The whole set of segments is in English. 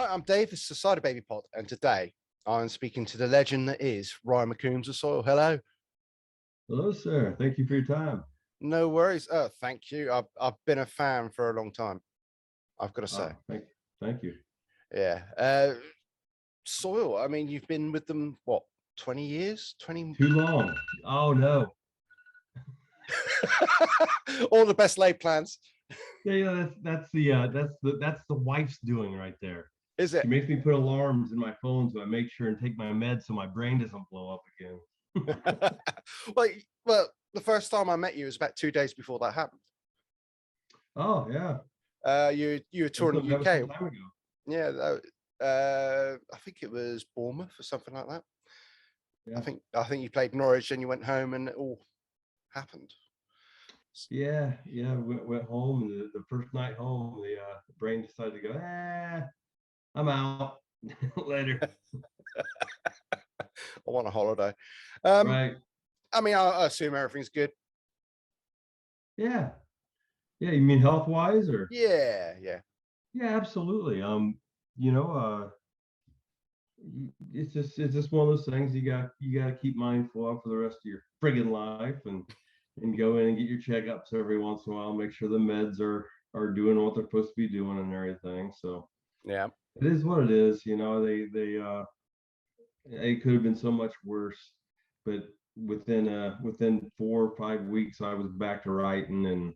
I'm Dave. This is the Cyderbaby pod, and today I'm speaking to the legend that is Ryan McCombs of Soil. Hello. Hello, sir. Thank you for your time. No worries. Thank you. I've been a fan for a long time, I've got to say. Thank you. Yeah. Soil. I mean, you've been with them what, 20 years? 20. Too long. Oh no. All the best laid plans. Yeah. That's the wife's doing right there. Is She it? makes me put alarms in my phone so I make sure and take my meds so my brain doesn't blow up again. well, the first time I met you was about 2 days before that happened. Oh yeah. You were touring the That was some UK. time ago. Yeah. I think it was Bournemouth or something like that. Yeah. I think you played Norwich and you went home and it all happened. Yeah. Went home, and the first night home, the brain decided to go, I'm out. Later. I want a holiday. Right. I mean, I assume everything's good. Yeah. You mean health wise, or? Yeah. Yeah, absolutely. You know, it's just one of those things you got to keep mindful of for the rest of your friggin' life, and go in and get your checkups every once in a while, make sure the meds are doing what they're supposed to be doing and everything. So Yeah. it is what it is. It could have been so much worse, but within 4 or 5 weeks I was back to writing,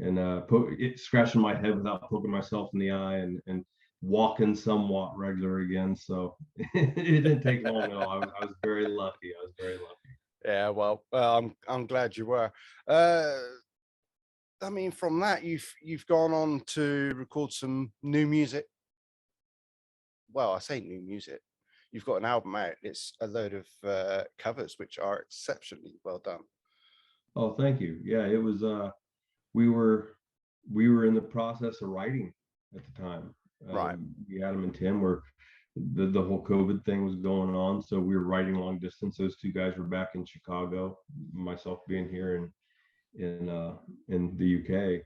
and scratching my head without poking myself in the eye, and walking somewhat regular again. So it didn't take long at all. I was very lucky. I was very lucky. Yeah. Well, I'm glad you were. I mean, from that you've gone on to record some new music. Well, I say new music. You've got an album out. It's a load of covers, which are exceptionally well done. Oh, thank you. Yeah, it was. We were in the process of writing at the time. Right. Adam and Tim were the whole COVID thing was going on, so we were writing long distance. Those two guys were back in Chicago, myself being here in the UK,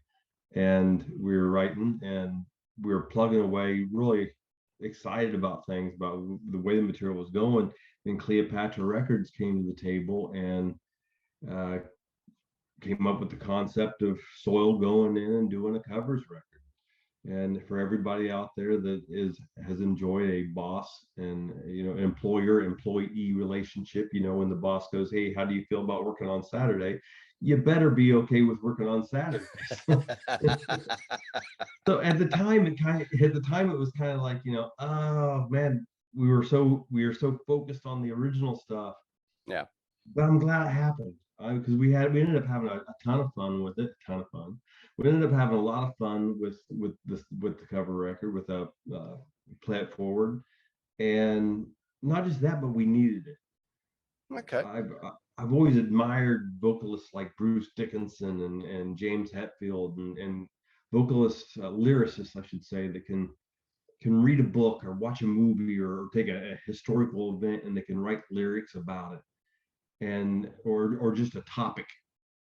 and we were writing, and we were plugging away, really excited about things, about the way the material was going. Then Cleopatra Records came to the table and uh, came up with the concept of Soil going in and doing a covers record. And for everybody out there that has enjoyed a boss and employer employee relationship, when the boss goes, "Hey, how do you feel about working on Saturday?" You better be okay with working on Saturdays. So at the time, it was kind of like, oh man, we were so focused on the original stuff. Yeah. But I'm glad it happened, because we ended up having a ton of fun with it. A ton of fun. We ended up having a lot of fun with the cover record, with Play It Forward, and not just that, but we needed it. Okay. I've always admired vocalists like Bruce Dickinson and James Hetfield, and vocalists, lyricists, I should say, that can read a book or watch a movie or take a historical event, and they can write lyrics about it, and or just a topic,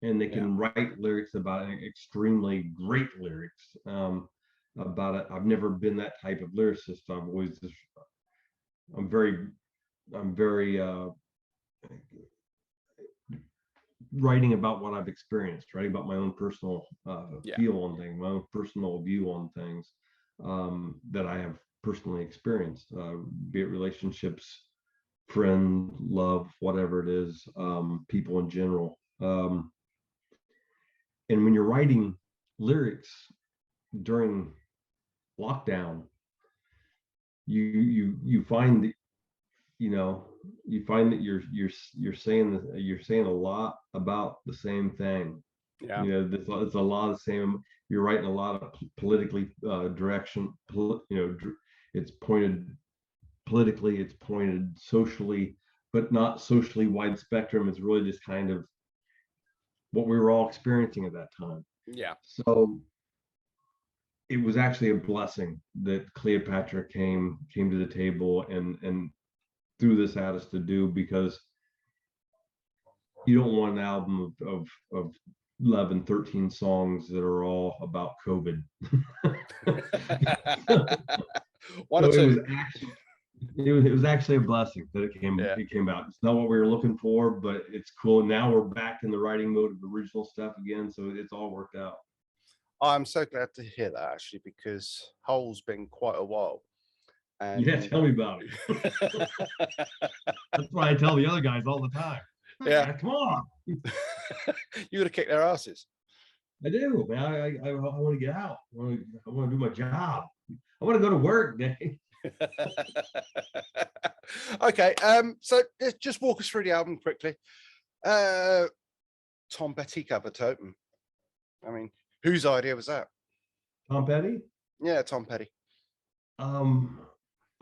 and they can write lyrics about it, extremely great lyrics about it. I've never been that type of lyricist. I'm very writing about what I've experienced, writing about my own personal feel on things, my own personal view on things that I have personally experienced, be it relationships, friend, love, whatever it is, people in general. And when you're writing lyrics during lockdown, you find that you're saying a lot about the same thing. Yeah. It's a lot of the same. You're writing a lot of politically direction. It's pointed politically, it's pointed socially, but not socially wide spectrum. It's really just kind of what we were all experiencing at that time. Yeah. So it was actually a blessing that Cleopatra came to the table and threw this at us to do, because you don't want an album of 11, 13 songs that are all about COVID. One or So two. it was actually a blessing that Yeah. it came out. It's not what we were looking for, but it's cool. Now we're back in the writing mode of original stuff again, so it's all worked out. I'm so glad to hear that actually, because Hole's been quite a while. Yeah, And tell me about it. That's what I tell the other guys all the time. yeah, Come on. you would have kicked their asses. I do, man. I want to get out. I want to do my job. I want to go to work, Dave. Okay, so let's just walk us through the album quickly. Tom Petty cover Totem. I mean, whose idea was that? Tom Petty? Yeah, Tom Petty.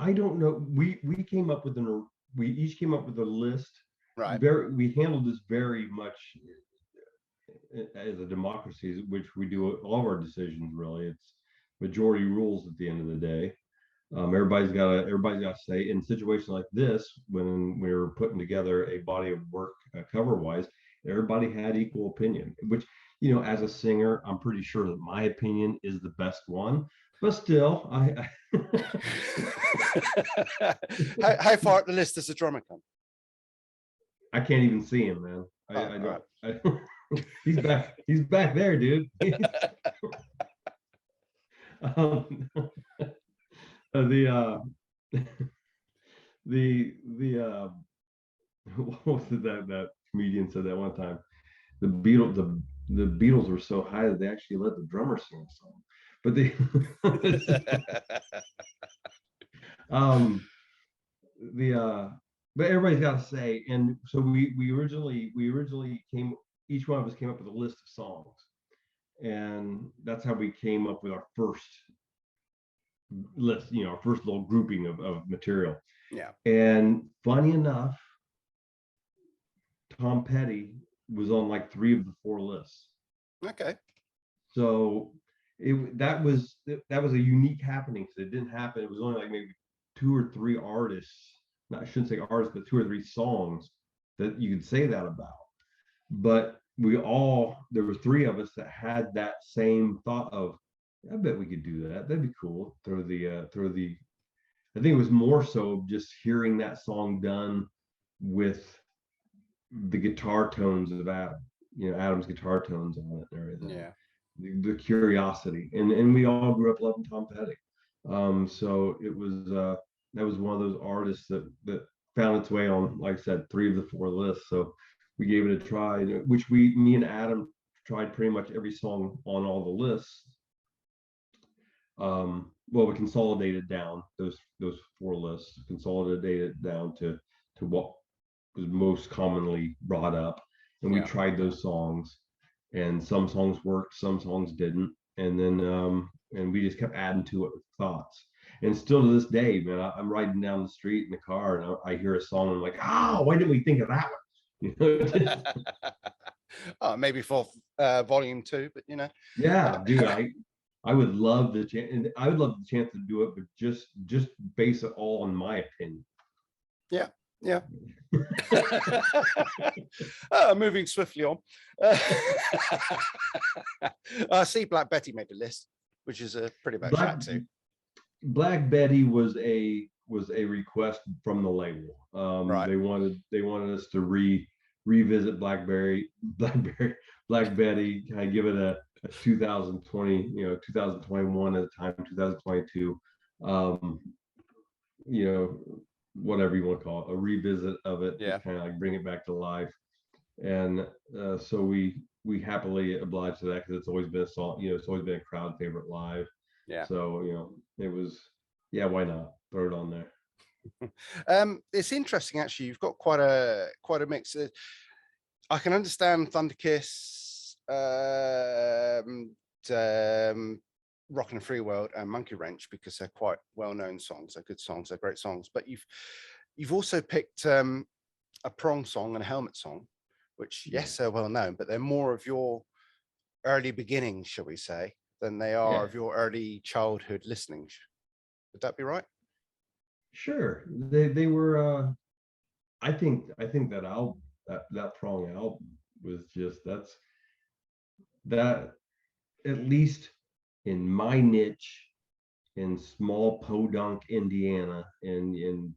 I don't know. We came up with we each came up with a list. Right. We handled this very much as a democracy, which we do all of our decisions. Really, it's majority rules at the end of the day. Everybody's got to say. In situations like this, when we were putting together a body of work cover wise, everybody had equal opinion. Which, you know, as a singer, I'm pretty sure that my opinion is the best one. But still, how far up the list does the drummer come? I can't even see him, man. I don't. He's back. He's back there, dude. um, the what was it that comedian said that one time? The Beatles were so high that they actually let the drummer sing a song. But but everybody's got to say. And so we originally came, each one of us came up with a list of songs, and that's how we came up with our first list, you know, our first little grouping of material. Yeah. And funny enough, Tom Petty was on like 3 of the 4 lists. Okay. So that was a unique happening, because it didn't happen. It was only like maybe 2 or 3 artists. I shouldn't say artists, but 2 or 3 songs that you could say that about. But there were 3 of us that had that same thought of, I bet we could do that. That'd be cool. I think it was more so just hearing that song done with the guitar tones of Adam, you know, Adam's guitar tones on it and everything. Yeah. The curiosity, and we all grew up loving Tom Petty. So it was that was one of those artists that found its way on, like I said, 3 of the 4 lists. So we gave it a try, which me and Adam tried pretty much every song on all the lists. Well, we consolidated down those 4 lists, consolidated down to what was most commonly brought up, and we tried those songs, and some songs worked, some songs didn't, and then and we just kept adding to it with thoughts. And still to this day, man, I'm riding down the street in the car and I hear a song and I'm like, why didn't we think of that one? You know? Maybe for volume 2, but you know. Yeah, dude, I would love the chance. I would love the chance to do it, but just base it all on my opinion. Yeah. Moving swiftly on. I see Black Betty made the list, which is a pretty bad chat too. Black Betty was a request from the label. Right. They wanted us to revisit Black Betty, kind of give it a 2020, 2021 at the time, 2022, whatever you want to call it, a revisit of it, kind of like bring it back to life. And so we happily obliged to that, because it's always been a song, it's always been a crowd favorite live. Yeah. So it was, why not throw it on there? It's interesting actually. You've got quite a mix. I can understand Thunder Kiss, Rockin' the Free World and Monkey Wrench, because they're quite well-known songs. They're good songs. They're great songs. But you've also picked a Prong song and a Helmet song, which yes, they're well-known, but they're more of your early beginnings, shall we say, than they are of your early childhood listening. Would that be right? Sure. They were. I think that album, that Prong album, was just that at least in my niche, in small Podunk, Indiana, in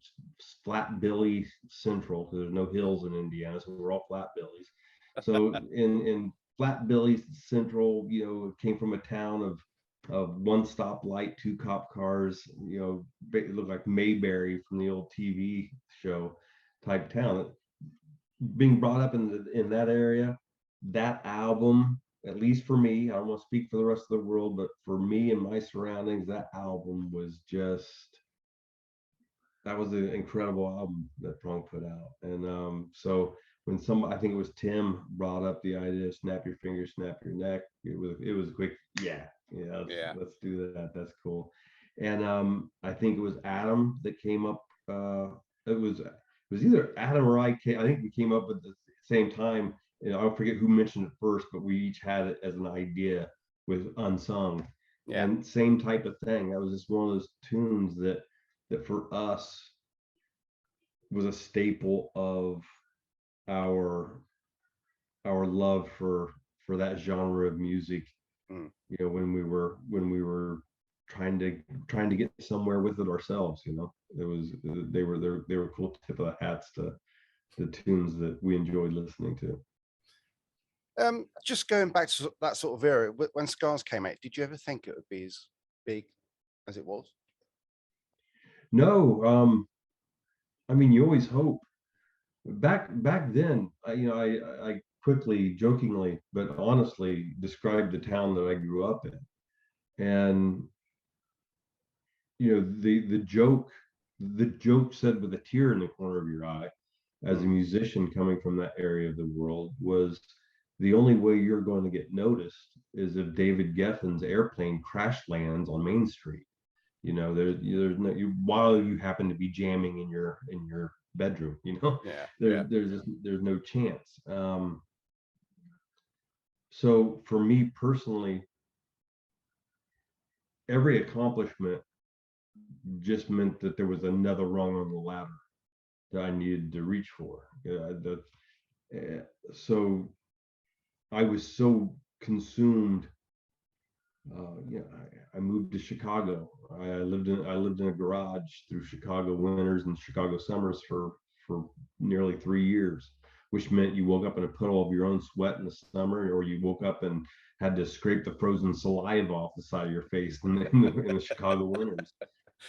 Flat Billy Central, because there's no hills in Indiana, so we're all flat billies. So in Flat Billy Central, it came from a town of one stoplight, two cop cars, it looked like Mayberry from the old TV show type town. Being brought up in that area, that album, at least for me, I don't want to speak for the rest of the world, but for me and my surroundings, that album was that was an incredible album that Prong put out. And so when I think it was Tim brought up the idea of snap your fingers, snap your neck, it was a quick, yeah, let's do that. That's cool. And I think it was Adam that came up. It was either Adam or I think we came up at the same time. I don't forget who mentioned it first, but we each had it as an idea with Unsung. Yeah. And same type of thing. That was just one of those tunes that for us was a staple of our love for that genre of music. Mm. When we were trying to get somewhere with it ourselves. They were cool tip of the hats to the tunes that we enjoyed listening to. Just going back to that sort of era, when Scars came out, did you ever think it would be as big as it was? No, I mean, you always hope. Back then, I quickly, jokingly, but honestly described the town that I grew up in. And the joke said with a tear in the corner of your eye, as a musician coming from that area of the world, was the only way you're going to get noticed is if David Geffen's airplane crash lands on Main Street. There's no, while you happen to be jamming in your bedroom, there's no chance. So for me personally, every accomplishment just meant that there was another rung on the ladder that I needed to reach for. So I was so consumed. I moved to Chicago. I lived in a garage through Chicago winters and Chicago summers for nearly 3 years, which meant you woke up in a puddle of your own sweat in the summer, or you woke up and had to scrape the frozen saliva off the side of your face in the Chicago winters.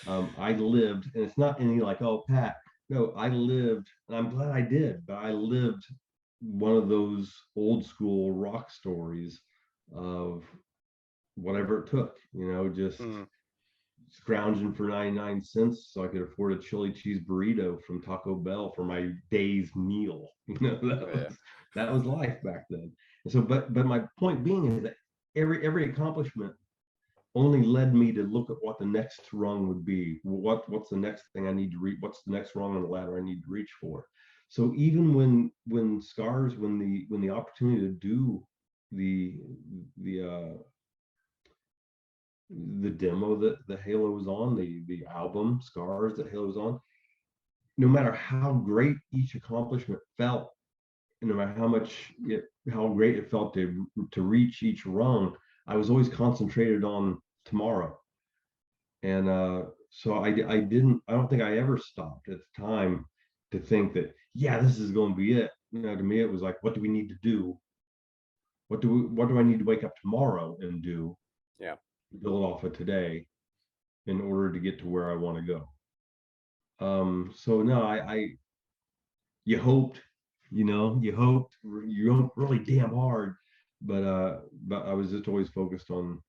I lived, and it's not any like, oh, Pat, no, I lived, and I'm glad I did, but I lived one of those old school rock stories of whatever it took, just scrounging for 99 cents so I could afford a chili cheese burrito from Taco Bell for my day's meal. That was life back then. And so, but my point being is that every accomplishment only led me to look at what the next rung would be. What's the next thing I need to reach? What's the next rung on the ladder I need to reach for? So even when Scars, when the opportunity to do the demo that the Halo was on, the album Scars that Halo was on, no matter how great each accomplishment felt, and no matter how great it felt to reach each rung, I was always concentrated on tomorrow. And so I don't think I ever stopped at the time to think that, yeah, this is going to be it. To me, it was like, what do we need to do? What do I need to wake up tomorrow and do? Yeah. Build off of today in order to get to where I want to go. So no, you hoped really damn hard, but I was just always focused on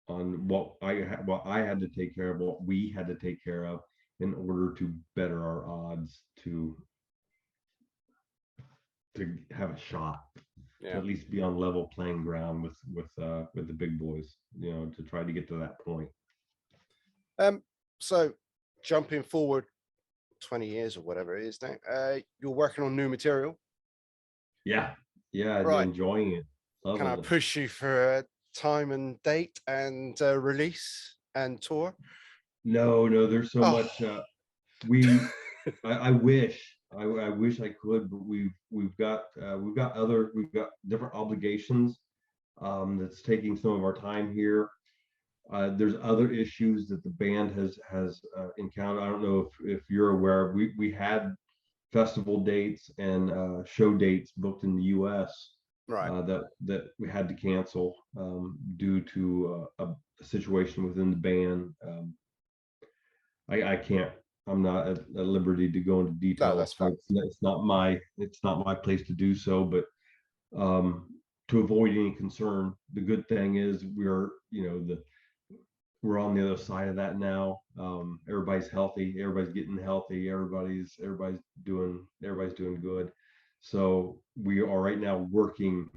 what I had to take care of, what we had to take care of in order to better our odds to have a shot, to at least be on level playing ground with the big boys, to try to get to that point. So jumping forward 20 years or whatever it is now, you're working on new material. Yeah, Right. Enjoying it. Can I push you for a time and date and release and tour? No, there's so much. I wish I could, but we've got different obligations that's taking some of our time here. There's other issues that the band has encountered. I don't know if you're aware. We had festival dates and show dates booked in the U.S. Right. That we had to cancel due to a situation within the band. I can't. I'm not at liberty to go into No, details. that's fine. It's not my place to do so. But to avoid any concern, the good thing is we're on the other side of that now. Everybody's healthy. Everybody's getting healthy. Everybody's doing good. So we are right now working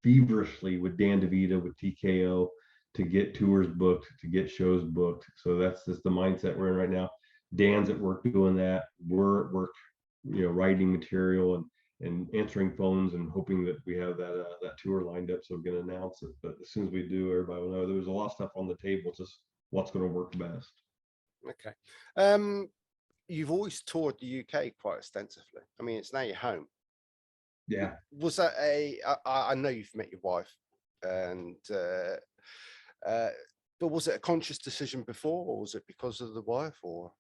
feverishly with Dan DeVita with TKO to get tours booked, to get shows booked. So that's just the mindset we're in right now. Dan's at work doing that. We're at work, writing material and answering phones and hoping that we have that tour lined up so we can announce it. But as soon as we do, everybody will know. There was a lot of stuff on the table. It's just what's going to work best. Okay. You've always toured the UK quite extensively. I mean, it's now your home. Yeah. Was that I know you've met your wife, and but was it a conscious decision before, or was it because of the wife, or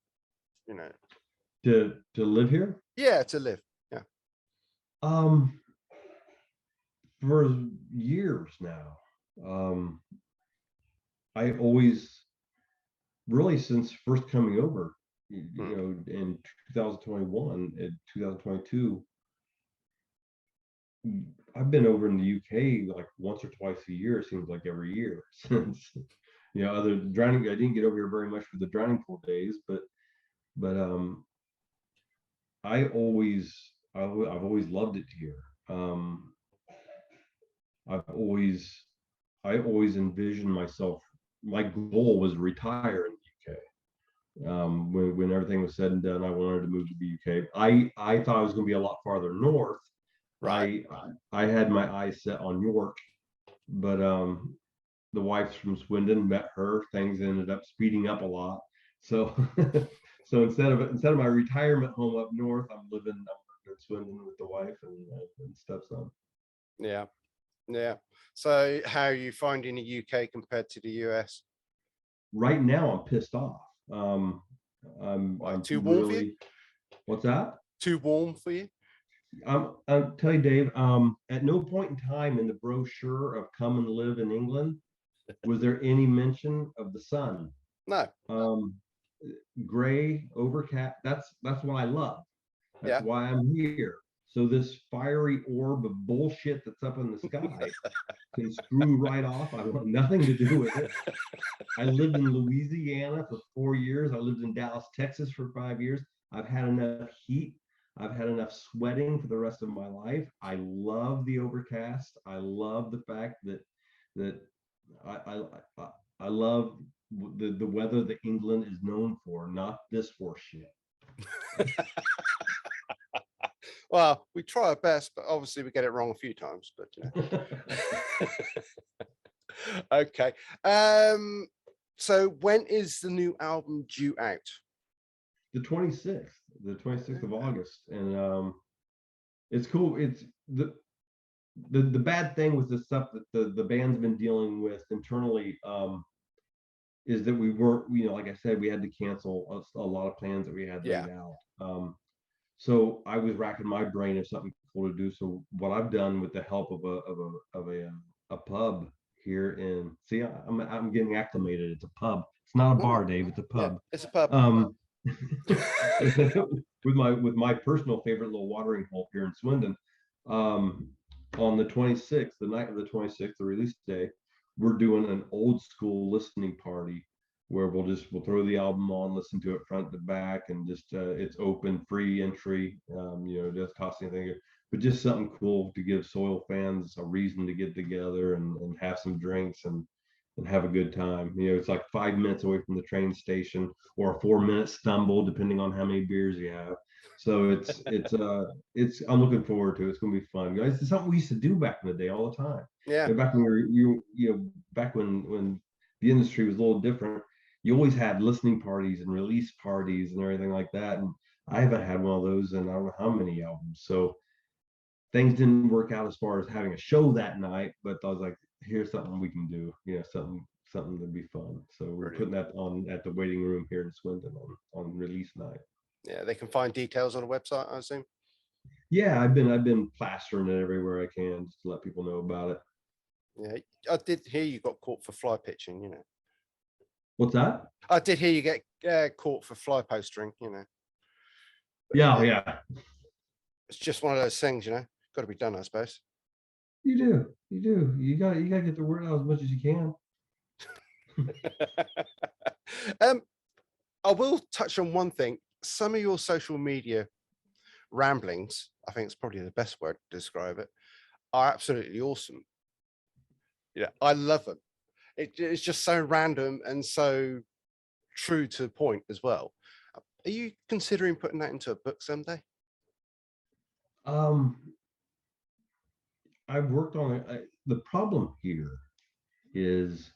to live here? Yeah, to live. Yeah. For years now. I always, really since first coming over, in 2021 and 2022, I've been over in the UK like once or twice a year. It seems like every year since, other drowning. I didn't get over here very much for the drowning pool days, but I've always loved it here. I always envisioned myself. My goal was to retire in the UK. When everything was said and done, I wanted to move to the UK. I thought I was going to be a lot farther north. Right. I had my eyes set on York, but the wife's from Swindon. Met her, things ended up speeding up a lot. So so instead of my retirement home up north, I'm living in Swindon with the wife and stepson. Yeah. Yeah. So how are you finding the UK compared to the US? Right now, I'm pissed off. I'm too warm for you? What's that? Too warm for you? I'll tell you, Dave, at no point in time in the brochure of Come and Live in England was there any mention of the sun. No. Gray, overcast, that's what I love. That's Yeah. why I'm here. So this fiery orb of bullshit that's up in the sky can screw right off. I want nothing to do with it. I lived in Louisiana for 4 years. I lived in Dallas, Texas for 5 years. I've had enough heat. I've had enough sweating for the rest of my life. I love the overcast. I love the fact that I love the weather that England is known for, not this horse shit. Well, we try our best, but obviously we get it wrong a few times. But okay. So when is the new album due out? The 26th of August, and it's cool. It's the bad thing with the stuff that the band's been dealing with internally is that we weren't, like I said, we had to cancel a lot of plans that we had laid out. So I was racking my brain of something cool to do. So what I've done with the help of a pub here I'm getting acclimated. It's a pub. It's not a bar, Dave. It's a pub. Yeah, it's a pub. with my personal favorite little watering hole here in Swindon. On the 26th, the night of the 26th, the release day, we're doing an old school listening party where we'll throw the album on, listen to it front to back, and just it's open, free entry. Doesn't cost anything, but just something cool to give soil fans a reason to get together and have some drinks and have a good time. It's like 5 minutes away from the train station, or a 4-minute stumble, depending on how many beers you have. So I'm looking forward to it. It's going to be fun, guys. It's something we used to do back in the day all the time. Yeah. Back when back when the industry was a little different, you always had listening parties and release parties and everything like that. And I haven't had one of those in I don't know how many albums. So things didn't work out as far as having a show that night, but I was like, here's something we can do, something something to be fun. So we're Brilliant. putting that on at the waiting room here in Swindon on release night. Yeah, they can find details on the website, I assume. Yeah, I've been plastering it everywhere I can just to let people know about it. Yeah, I did hear you got caught for fly pitching. You know, What's that? I did hear you get caught for fly postering. You know, Yeah, yeah. it's just one of those things. You know, got to be done, I suppose. You do. You got to get the word out as much as you can. I will touch on one thing. Some of your social media ramblings, I think it's probably the best word to describe it, are absolutely awesome. Yeah, I love them. It's just so random and so true to the point as well. Are you considering putting that into a book someday? I've worked on it. The problem here is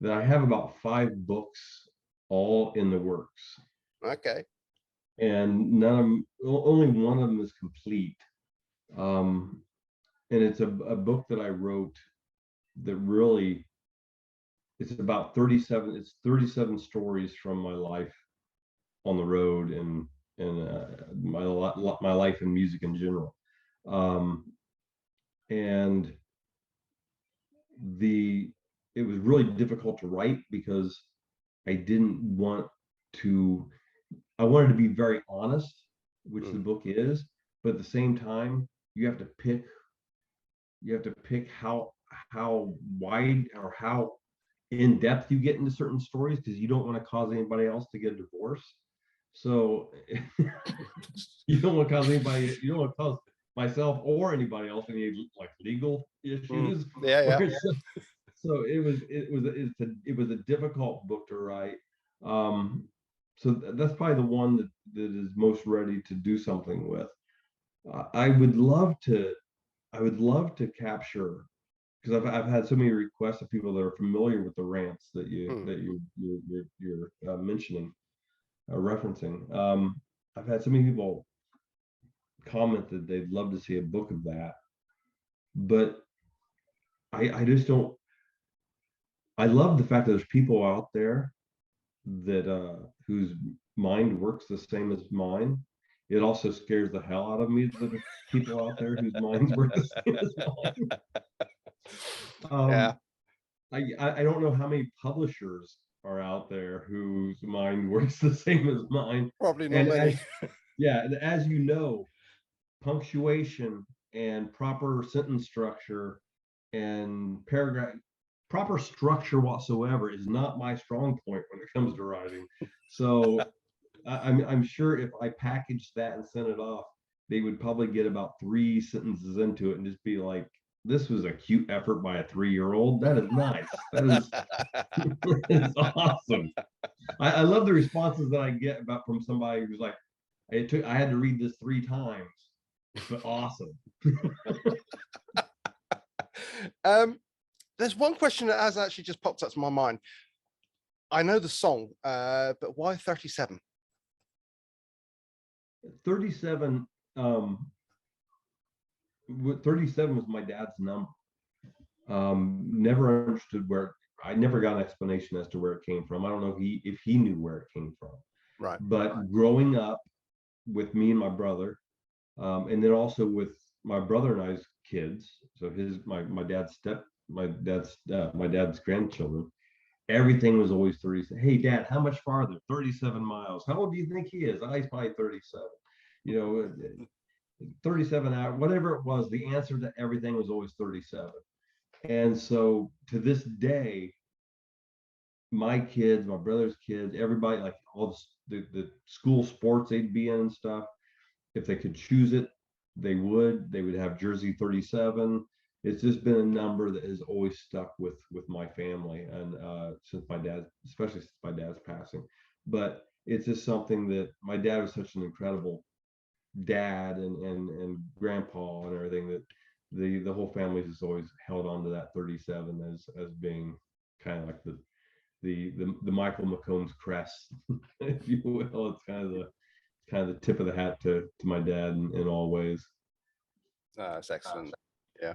that I have about 5 books all in the works, Okay. and none of them, only one of them is complete. And it's a book that I wrote that really, it's about 37. It's 37 stories from my life on the road and my life in music in general. And it was really difficult to write because I didn't want to. I wanted to be very honest, which the book is, but at the same time, you have to pick. You have to pick how wide or how in depth you get into certain stories because you don't want to cause anybody else to get a divorce. So you don't want to cause anybody. You don't want to cause myself or anybody else any like legal issues. Yeah. So it was a difficult book to write. So that's probably the one that is most ready to do something with. I would love to capture, because I've had so many requests of people that are familiar with the rants that you're mentioning, referencing. I've had so many people comment that they'd love to see a book of that, but I just don't. I love the fact that there's people out there that whose mind works the same as mine. It also scares the hell out of me that there's people out there whose minds work the same as mine. Yeah. I don't know how many publishers are out there whose mind works the same as mine. Probably not many. And as you know, punctuation and proper sentence structure and paragraph proper structure whatsoever is not my strong point when it comes to writing. So I'm sure if I packaged that and sent it off, they would probably get about 3 sentences into it and just be like, this was a cute effort by a 3-year-old. That is nice. That is awesome. I love the responses that I get from somebody who's like, I had to read this 3 times, but awesome. There's one question that has actually just popped up to my mind. I know the song, but why 37? 37. 37 was my dad's number. Never understood where. I never got an explanation as to where it came from. I don't know if he knew where it came from. Right. But growing up with me and my brother, and then also with my brother and I's kids, so my dad's grandchildren, everything was always 37. Hey, Dad, how much farther? 37 miles. How old do you think he is? He's probably 37. 37 hours, whatever it was, the answer to everything was always 37. And so to this day, my kids, my brother's kids, everybody, like all the school sports they'd be in and stuff, if they could choose it, they would have jersey 37. It's just been a number that has always stuck with my family, and especially since my dad's passing. But it's just something that my dad was such an incredible dad and grandpa and everything, that the whole family has always held on to that 37 as being kind of like the Michael McCombs crest, if you will. It's kind of the tip of the hat to my dad in all ways. That's excellent. Yeah.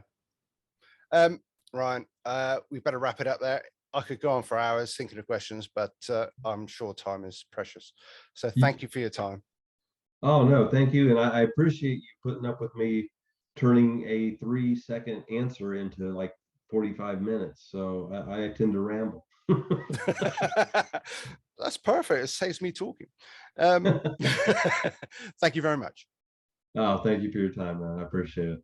Ryan, we better wrap it up there. I could go on for hours thinking of questions, but I'm sure time is precious. So You- thank you for your time. Oh, no, thank you. And I appreciate you putting up with me turning a 3-second answer into like 45 minutes. So I tend to ramble. That's perfect. It saves me talking. Thank you very much. Oh, thank you for your time, man. I appreciate it.